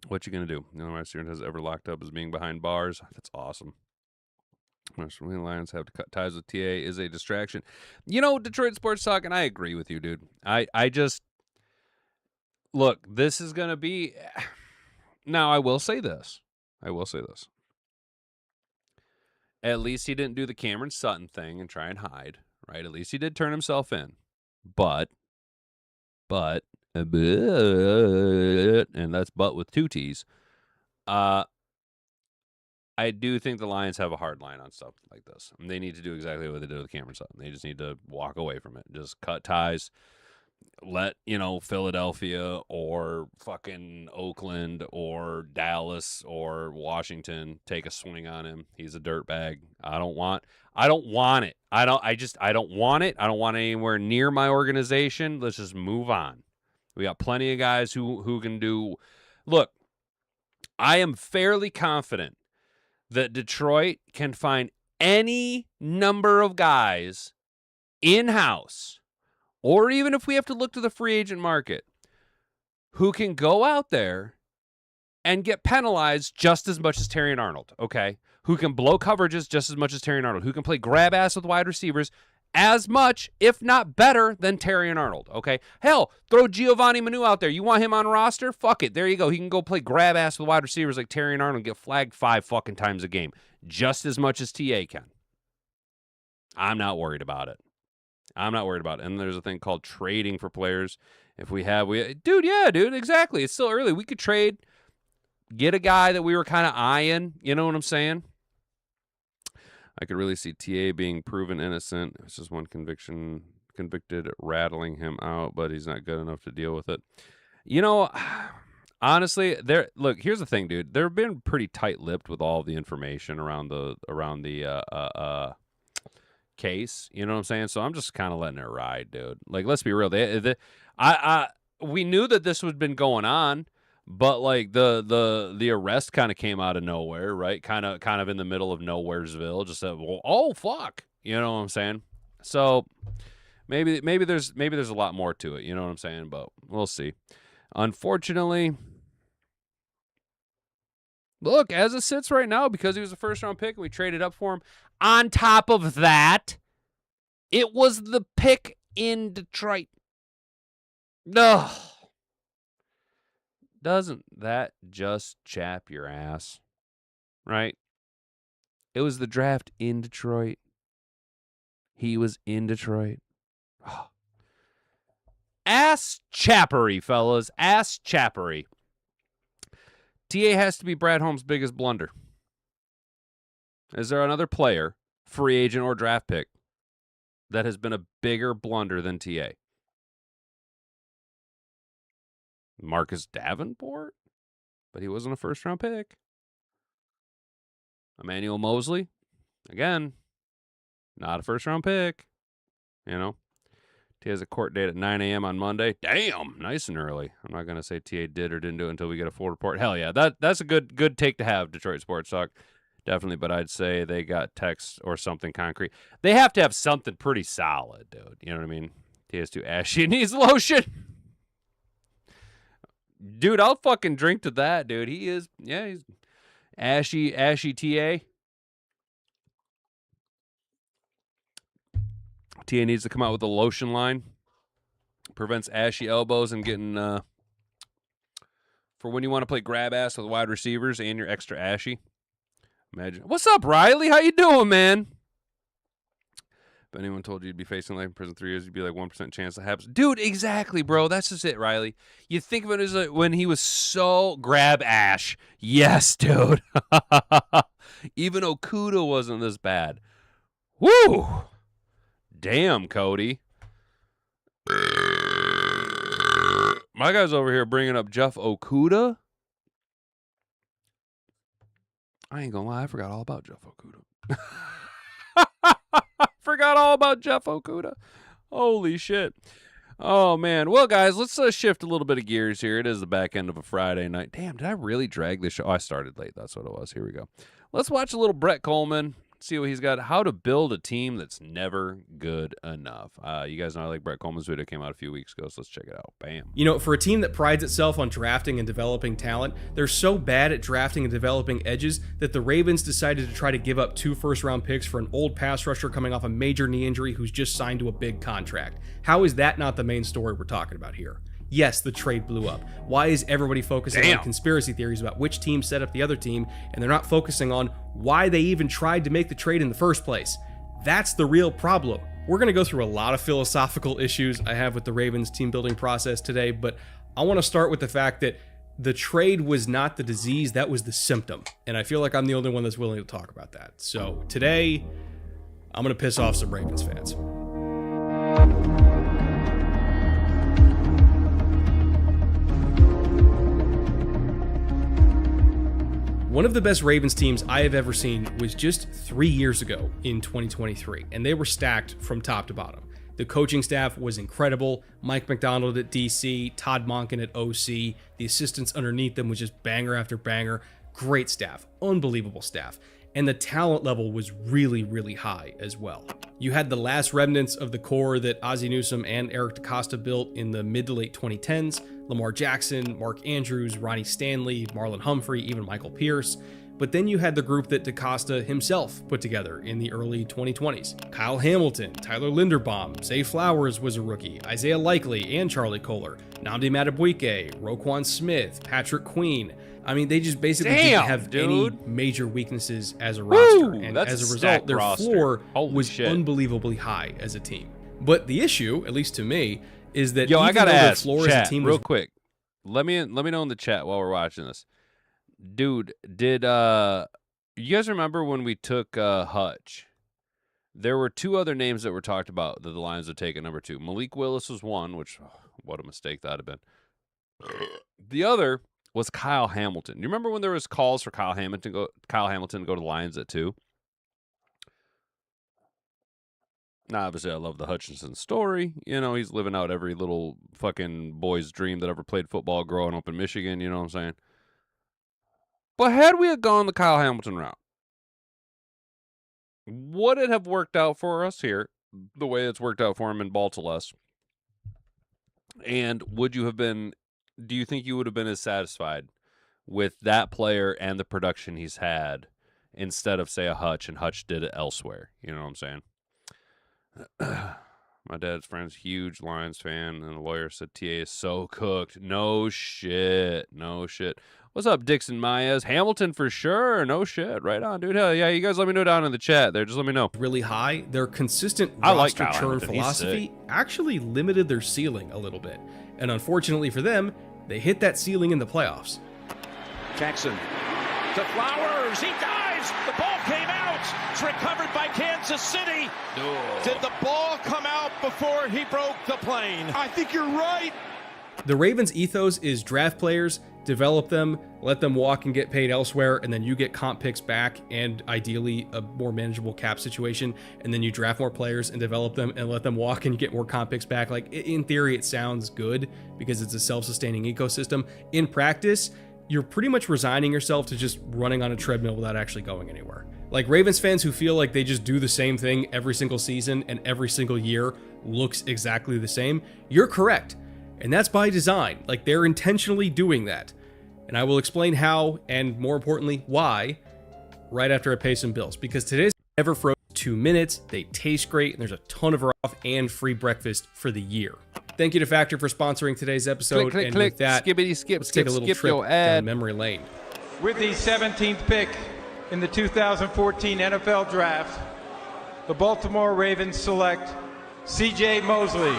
What you gonna do? No one student has ever locked up as being behind bars. That's awesome. Most Lions have to cut ties with TA is a distraction. You know, Detroit Sports Talk, and I agree with you, dude. I just look. This is gonna be. Now, I will say this. At least he didn't do the Cameron Sutton thing and try and hide, right? At least he did turn himself in. But, and that's but with two T's. I do think the Lions have a hard line on stuff like this. And they need to do exactly what they did with Cameron Sutton. They just need to walk away from it. Just cut ties. Let, Philadelphia or fucking Oakland or Dallas or Washington take a swing on him. He's a dirtbag. I don't want it. I don't want it. I don't want it. I don't want it anywhere near my organization. Let's just move on. We got plenty of guys who can do. Look, I am fairly confident that Detroit can find any number of guys in-house, or even if we have to look to the free agent market, who can go out there and get penalized just as much as Terrion Arnold, okay? Who can blow coverages just as much as Terrion Arnold, who can play grab ass with wide receivers as much, if not better, than Terrion Arnold, okay? Hell, throw Giovanni Manu out there. You want him on roster? Fuck it. There you go. He can go play grab ass with wide receivers like Terrion Arnold and get flagged 5 fucking times a game, just as much as TA can. I'm not worried about it. And there's a thing called trading for players. If we have, dude, exactly. It's still early. We could trade, get a guy that we were kind of eyeing. You know what I'm saying? I could really see TA being proven innocent. It's just one convicted, rattling him out, but he's not good enough to deal with it. Honestly, here's the thing, dude. They've been pretty tight-lipped with all the information around the case. You know what I'm saying? So I'm just kind of letting it ride, dude. Like, let's be real. We knew that this had been going on, but like the arrest kind of came out of nowhere, right? Kind of in the middle of Nowheresville. Just said, well, oh fuck, you know what I'm saying? So maybe there's a lot more to it. You know what I'm saying? But we'll see. Unfortunately, look, as it sits right now, because he was a first-round pick and we traded up for him, on top of that, it was the pick in Detroit. Ugh. Doesn't that just chap your ass? Right? It was the draft in Detroit. He was in Detroit. Ass chappery, fellas. Ass chappery. TA has to be Brad Holmes' biggest blunder. Is there another player, free agent or draft pick, that has been a bigger blunder than TA? Marcus Davenport? But he wasn't a first-round pick. Emmanuel Mosley? Again, not a first-round pick. T has a court date at 9 a.m. on Monday. Damn, nice and early. I'm not going to say TA did or didn't do it until we get a full report. Hell yeah, that's a good take to have, Detroit Sports Talk. Definitely, but I'd say they got text or something concrete. They have to have something pretty solid, dude. You know what I mean? TA's too ashy. Needs lotion. Dude, I'll fucking drink to that, dude. He's ashy TA. TA needs to come out with a lotion line. Prevents ashy elbows and getting, for when you want to play grab ass with wide receivers and you're extra ashy. Imagine. What's up, Riley? How you doing, man? If anyone told you you'd be facing life in prison 3 years, you'd be like 1% chance that happens. Dude, exactly, bro. That's just it, Riley. You think of it as like when he was so grab ash. Yes, dude. Even Okuda wasn't this bad. Woo! Damn, Cody. My guy's over here bringing up Jeff Okuda. I ain't gonna lie, I forgot all about Jeff Okuda. Forgot all about Jeff Okuda. Holy shit. Oh, man. Well, guys, let's shift a little bit of gears here. It is the back end of a Friday night. Damn, did I really drag this show? Oh, I started late. That's what it was. Here we go. Let's watch a little Brett Kollmann. See what he's got. How to build a team that's never good enough. You guys know I like Brett Kollmann's video, came out a few weeks ago, so let's check it out. Bam.
You know, for a team that prides itself on drafting and developing talent, they're so bad at drafting and developing edges that the Ravens decided to try to give up 2 first-round picks for an old pass rusher coming off a major knee injury who's just signed to a big contract. How is that not the main story we're talking about here? Yes, the trade blew up. Why is everybody focusing on conspiracy theories about which team set up the other team, and they're not focusing on why they even tried to make the trade in the first place? That's the real problem. We're going to go through a lot of philosophical issues I have with the Ravens team building process today, but I want to start with the fact that the trade was not the disease, that was the symptom. And I feel like I'm the only one that's willing to talk about that. So today, I'm going to piss off some Ravens fans. One of the best Ravens teams I have ever seen was just 3 years ago in 2023, and they were stacked from top to bottom. The coaching staff was incredible. Mike McDonald at DC, Todd Monken at OC, the assistants underneath them was just banger after banger. Great staff, unbelievable staff. And the talent level was really, really high as well. You had the last remnants of the core that Ozzie Newsome and Eric DeCosta built in the mid to late 2010s. Lamar Jackson, Mark Andrews, Ronnie Stanley, Marlon Humphrey, even Michael Pierce. But then you had the group that DeCosta himself put together in the early 2020s. Kyle Hamilton, Tyler Linderbaum, Zay Flowers was a rookie, Isaiah Likely and Charlie Kohler, Nnamdi Madubuike, Roquan Smith, Patrick Queen. I mean, they just basically didn't have any major weaknesses as a roster. And as a result, their floor was unbelievably high as a team. But the issue, at least to me, is that
I gotta ask,
floor
chat,
as a team
real quick. Let me know in the chat while we're watching this. Dude, did you guys remember when we took Hutch? There were 2 other names that were talked about that the Lions would take at number 2. Malik Willis was one, which what a mistake that would have been. The other was Kyle Hamilton. You remember when there was calls for Kyle Hamilton to go to the Lions at 2? Now, obviously, I love the Hutchinson story. You know, he's living out every little fucking boy's dream that ever played football growing up in Michigan. You know what I'm saying? But had we had gone the Kyle Hamilton route, would it have worked out for us here the way it's worked out for him in Baltimore? And would you have been, do you think you would have been as satisfied with that player and the production he's had instead of, say, a Hutch, and Hutch did it elsewhere? You know what I'm saying? My dad's friend's huge Lions fan, and the lawyer said TA is so cooked. No shit. What's up, Dixon Myers? Hamilton for sure. No shit. Right on, dude. Hell yeah. You guys let me know down in the chat there. Just let me know.
Really high. Their consistent roster churn philosophy actually limited their ceiling a little bit. And unfortunately for them, they hit that ceiling in the playoffs.
Jackson to Flowers. He dives. The ball came out. It's recovered by Kansas City. No. Did the ball come out before he broke the plane? I think you're right.
The Ravens' ethos is draft players, develop them, let them walk and get paid elsewhere, and then you get comp picks back and ideally a more manageable cap situation, and then you draft more players and develop them and let them walk and get more comp picks back. Like, in theory, it sounds good because it's a self-sustaining ecosystem. In practice, you're pretty much resigning yourself to just running on a treadmill without actually going anywhere. Like, Ravens fans who feel like they just do the same thing every single season and every single year looks exactly the same, you're correct. And that's by design. Like, they're intentionally doing that. And I will explain how, and more importantly, why, right after I pay some bills. Because today's never frozen 2 minutes, they taste great, and there's a ton of off and free breakfast for the year. Thank you to Factor for sponsoring today's episode.
Click,
and
click,
with that,
skippity, skip,
let's take a little trip down memory lane.
With the 17th pick in the 2014 NFL Draft, the Baltimore Ravens select C.J. Mosley,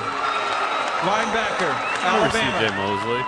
linebacker, Alabama.
C.J. Mosley.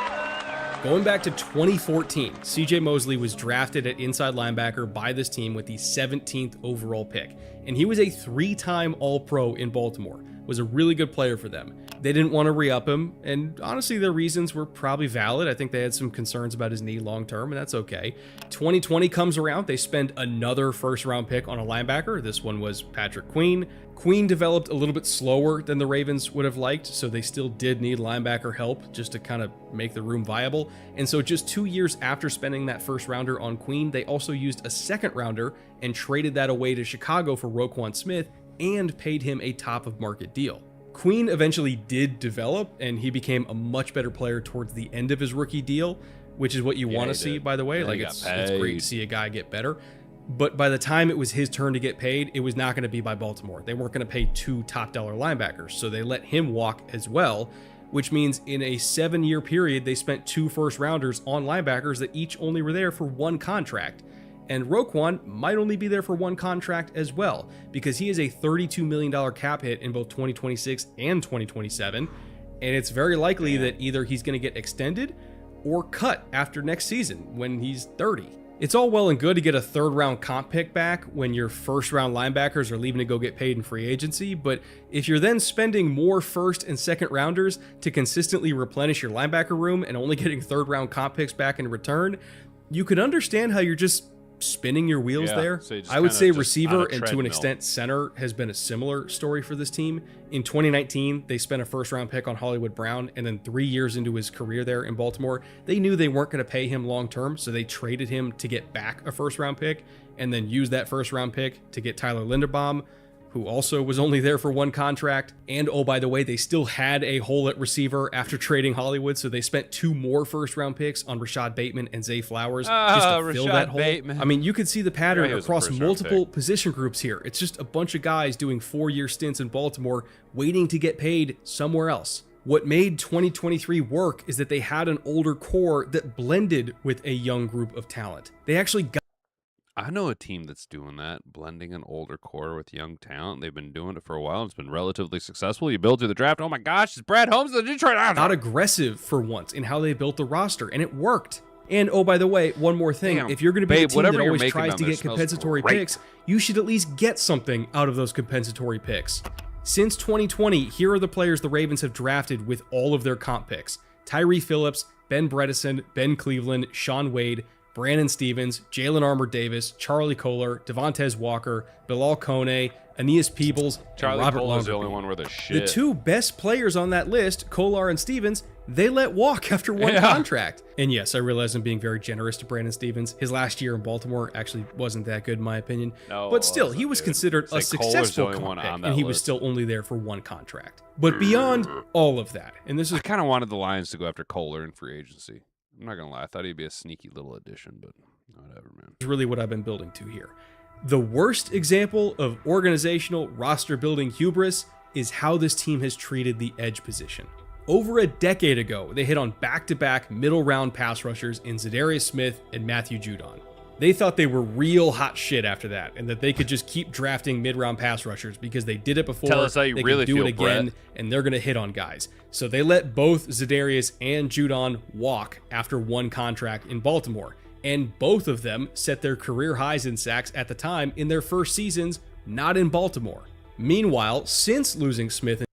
Going back to 2014, C.J. Mosley was drafted at inside linebacker by this team with the 17th overall pick. And he was a 3-time All-Pro in Baltimore. was a really good player for them. They didn't want to re-up him, and honestly, their reasons were probably valid. I think they had some concerns about his knee long-term, and that's okay. 2020 comes around, they spend another first-round pick on a linebacker. This one was Patrick Queen. Queen developed a little bit slower than the Ravens would have liked, so they still did need linebacker help just to kind of make the room viable. And so just 2 years after spending that first rounder on Queen, they also used a second rounder and traded that away to Chicago for Roquan Smith and paid him a top of market deal. Queen eventually did develop, and he became a much better player towards the end of his rookie deal, which is what you want to see, by the way.
Yeah,
like
he
it's
got
great
paid.
to see a guy get better. But by the time it was his turn to get paid, it was not going to be by Baltimore. They weren't going to pay 2 top dollar linebackers, so they let him walk as well, which means in a 7-year period, they spent 2 first rounders on linebackers that each only were there for 1 contract. And Roquan might only be there for 1 contract as well, because he is a $32 million cap hit in both 2026 and 2027, and it's very likely that either he's going to get extended or cut after next season when he's 30. It's all well and good to get a 3rd round comp pick back when your 1st round linebackers are leaving to go get paid in free agency, but if you're then spending more 1st and 2nd rounders to consistently replenish your linebacker room and only getting 3rd round comp picks back in return, you can understand how you're just spinning your wheels there.
So you just
I would
kinda
say
just on
receiver
a
and to an
treadmill.
extent center has been a similar story for this team. In 2019, they spent a 1st round pick on Hollywood Brown, and then 3 years into his career there in Baltimore, they knew they weren't going to pay him long term, so they traded him to get back a 1st round pick and then used that 1st round pick to get Tyler Linderbaum, who also was only there for 1 contract. And oh, by the way, they still had a hole at receiver after trading Hollywood, so they spent 2 more 1st round picks on Rashad Bateman and Zay Flowers just to fill
Rashad
that hole.
Bateman.
I mean, you could see the
Yeah,
pattern
he was a
across
first-round
multiple position groups here. It's just a bunch of guys doing 4-year stints in Baltimore waiting to get paid somewhere else. What made 2023 work is that they had an older core that blended with a young group of talent. They actually got
I know a team that's doing that, blending an older core with young talent. They've been doing it for a while. It's been relatively successful. You build through the draft. Oh my gosh, it's Brad Holmes of the Detroit Lions.
aggressive for once in how they built the roster, and it worked. And oh, by the way, one more thing.
Damn,
if you're going to be
babe,
a team
whatever
that
you're
always
making
tries
down
to
there
get
smells
compensatory
great.
picks, you should at least get something out of those compensatory picks. Since 2020, here are the players the Ravens have drafted with all of their comp picks: Tyree Phillips, Ben Bredeson, Ben Cleveland, Sean Wade, Brandon Stevens, Jalen Armour-Davis, Charlie Kohler, Devontae Walker, Bilal Kone, Aeneas Peebles,
Charlie
and Robert
Cole is the
Longerbeam.
only one where the shit.
The 2 best players on that list, Kolar and Stevens, they let walk after 1
Yeah.
contract. And yes, I realize I'm being very generous to Brandon Stevens. His last year in Baltimore actually wasn't that good in my opinion.
No,
but
it
still,
wasn't,
he was
dude.
considered
It's
a
like Kolar's the
successful
only one
comp pick,
on that
and he was
list.
still only there for 1 contract. But beyond all of that, and this is
I kind of wanted the Lions to go after Kohler in free agency. I'm not going to lie. I thought he'd be a sneaky little addition, but whatever, man.
really what I've been building to here. The worst example of organizational roster building hubris is how this team has treated the edge position. Over a decade ago, they hit on back-to-back middle round pass rushers in Zadarius Smith and Matthew Judon. They thought they were real hot shit after that, and that they could just keep drafting mid-round pass rushers because they did it before.
Tell us how you
they
really
can do
feel,
it again,
Brett.
and they're going to hit on guys. So they let both Zadarius and Judon walk after 1 contract in Baltimore, and both of them set their career highs in sacks at the time in their first seasons, not in Baltimore. Meanwhile, since losing Smith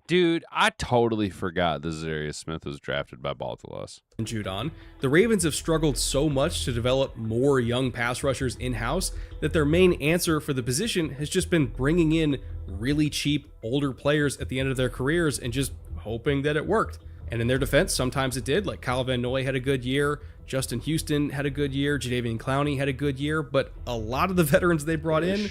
Dude, I totally forgot that Zadarius Smith was drafted by Baltimore.
and Judon, the Ravens have struggled so much to develop more young pass rushers in-house that their main answer for the position has just been bringing in really cheap older players at the end of their careers and just hoping that it worked. And in their defense, sometimes it did. Like Kyle Van Noy had a good year, Justin Houston had a good year, Jadeveon Clowney had a good year, but a lot of the veterans they brought in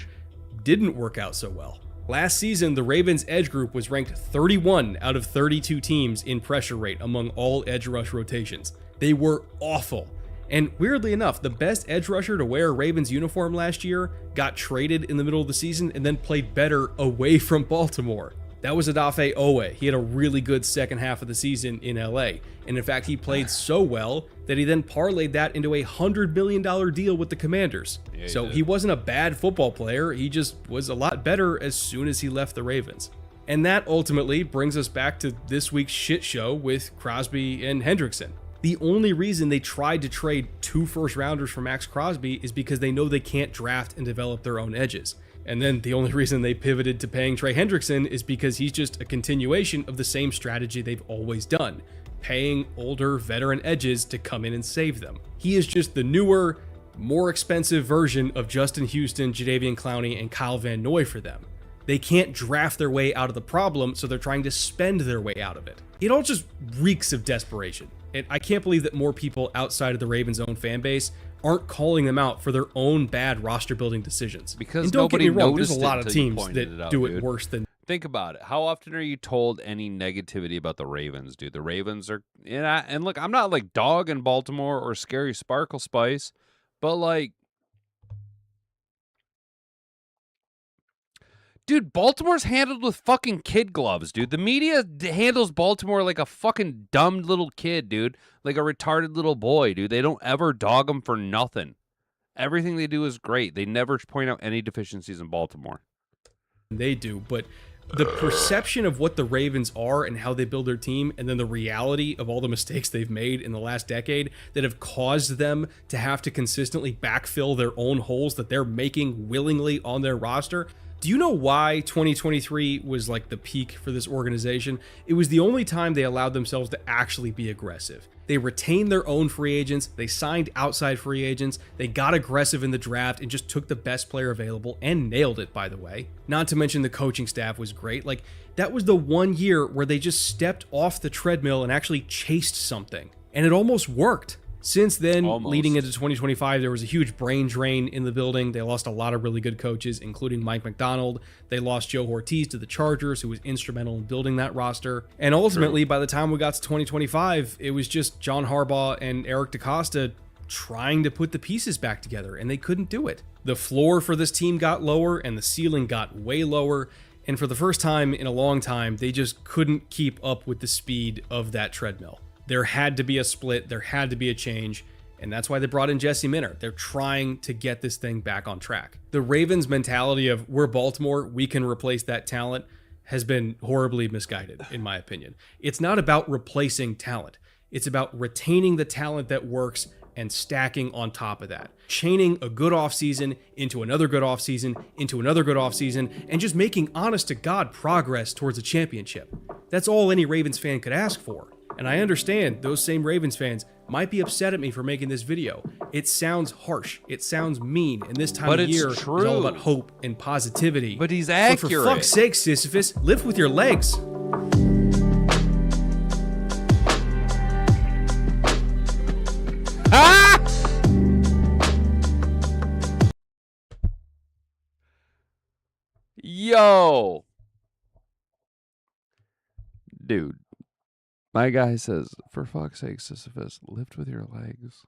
didn't work out so well. Last season, the Ravens edge group was ranked 31 out of 32 teams in pressure rate among all edge rush rotations. They were awful. And weirdly enough, the best edge rusher to wear a Ravens uniform last year got traded in the middle of the season and then played better away from Baltimore. That was Odafe Owe. He had a really good second half of the season in LA. And in fact, he played so well that he then parlayed that into a $100 million deal with the Commanders. So he wasn't a bad football player. He just was a lot better as soon as he left the Ravens. And that ultimately brings us back to this week's shit show with Crosby and Hendrickson. The only reason they tried to trade 2 first-rounders for Max Crosby is because they know they can't draft and develop their own edges. And then the only reason they pivoted to paying Trey Hendrickson is because he's just a continuation of the same strategy they've always done, paying older veteran edges to come in and save them. He is just the newer, more expensive version of Justin Houston, Jadeveon Clowney, and Kyle Van Noy for them. They can't draft their way out of the problem, so they're trying to spend their way out of it. It all just reeks of desperation. And I can't believe that more people outside of the Ravens' own fan base aren't calling them out for their own bad roster building decisions.
Because
and don't get me wrong, there's a
noticed
lot
it
of
until you
teams
pointed
that
it out,
do it
dude.
worse than.
Think about it. How often are you told any negativity about the Ravens, dude? The Ravens are, and look, I'm not like dogging Baltimore or Scary Sparkle Spice, but like, dude, Baltimore's handled with fucking kid gloves, dude. The media handles Baltimore like a fucking dumb little kid, dude. Like a retarded little boy, dude. They don't ever dog them for nothing. Everything they do is great. They never point out any deficiencies in Baltimore.
They do, but the perception of what the Ravens are and how they build their team, and then the reality of all the mistakes they've made in the last decade that have caused them to have to consistently backfill their own holes that they're making willingly on their roster. Do you know why 2023 was like the peak for this organization? It was the only time they allowed themselves to actually be aggressive. They retained their own free agents, they signed outside free agents, they got aggressive in the draft and just took the best player available and nailed it, by the way. Not to mention the coaching staff was great. Like, that was the one year where they just stepped off the treadmill and actually chased something. And it almost worked. Since then, leading into 2025, there was a huge brain drain in the building. They lost a lot of really good coaches, including Mike Macdonald. They lost Joe Ortiz to the Chargers, who was instrumental in building that roster. And ultimately, by the time we got to 2025, it was just John Harbaugh and Eric DeCosta trying to put the pieces back together, and they couldn't do it. The floor for this team got lower, and the ceiling got way lower. And for the first time in a long time, they just couldn't keep up with the speed of that treadmill. There had to be a split, there had to be a change, and that's why they brought in Jesse Minter. They're trying to get this thing back on track. The Ravens' mentality of, we're Baltimore, we can replace that talent, has been horribly misguided, in my opinion. It's not about replacing talent. It's about retaining the talent that works and stacking on top of that. Chaining a good offseason into another good offseason, into another good offseason, and just making honest-to-God progress towards a championship. That's all any Ravens fan could ask for. And I understand those same Ravens fans might be upset at me for making this video. It sounds harsh. It sounds mean. And this time of year is all about hope and positivity.
But he's accurate.
But for fuck's sake, Sisyphus, lift with your legs.
Ah! Yo. Dude. My guy says, for fuck's sake, Sisyphus, lift with your legs.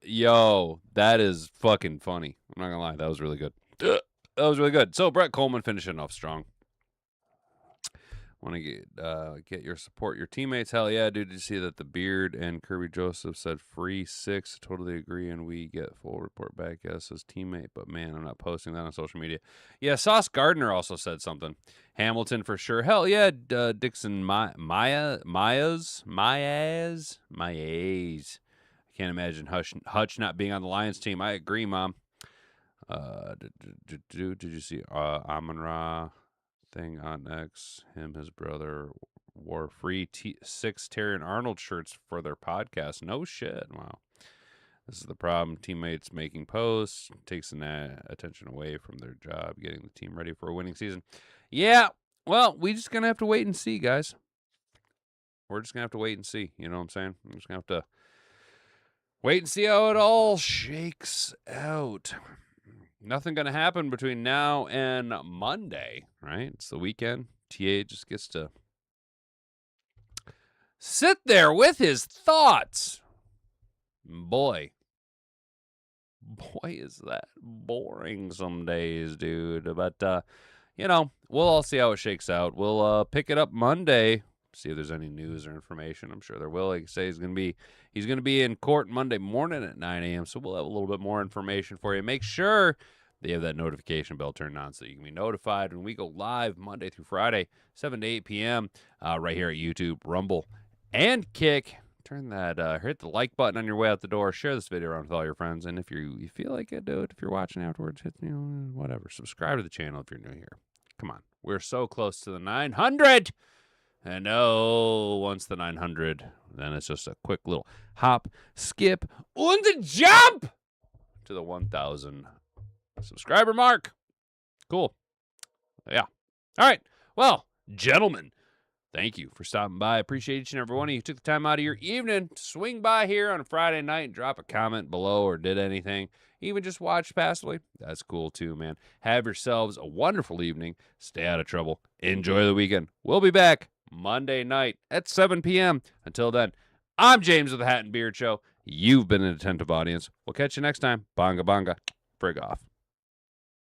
Yo, that is fucking funny. I'm not gonna lie, that was really good. That was really good. So, Brett Kollmann finishing off strong. Want to get your support, your teammates. Hell yeah, dude. Did you see that the Beard and Kirby Joseph said free 6? Totally agree, and we get full report back. Yes, as teammate, but man, I'm not posting that on social media. Yeah, Sauce Gardner also said something. Hamilton for sure. Hell yeah, Dixon Myers. I can't imagine Hutch not being on the Lions team. I agree, Mom. Did you see Amon-Ra thing on X? His brother wore free 6 Terrion Arnold shirts for their podcast. No shit. Wow. This is the problem. Teammates making posts takes an attention away from their job, getting the team ready for a winning season. Yeah, well, we just gonna have to wait and see, guys. We're just gonna have to wait and see. You know what I'm saying? I'm just gonna have to wait and see how it all shakes out. Nothing going to happen between now and Monday, right? It's the weekend. TA just gets to sit there with his thoughts. Boy, is that boring some days, dude. But, we'll all see how it shakes out. We'll pick it up Monday, see if there's any news or information. I'm sure there will. Like I say, he's going to be in court Monday morning at 9 a.m., so we'll have a little bit more information for you. Make sure they have that notification bell turned on so you can be notified when we go live Monday through Friday, 7 to 8 p.m. Right here at YouTube, Rumble, and Kick. Turn that, hit the like button on your way out the door. Share this video around with all your friends. And if you feel like it, do it. If you're watching afterwards, hit, whatever. Subscribe to the channel if you're new here. Come on. We're so close to the 900. And once the 900, then it's just a quick little hop, skip, and jump to the 1,000 subscriber mark. Cool. Yeah. All right. Well, gentlemen, thank you for stopping by. I appreciate each and every one of you who took the time out of your evening to swing by here on a Friday night and drop a comment below or did anything. Even just watch passively. That's cool too, man. Have yourselves a wonderful evening. Stay out of trouble. Enjoy the weekend. We'll be back Monday night at 7 p.m. Until then, I'm James of the Hat and Beard Show. You've been an attentive audience. We'll catch you next time. Bonga bonga. Frig off.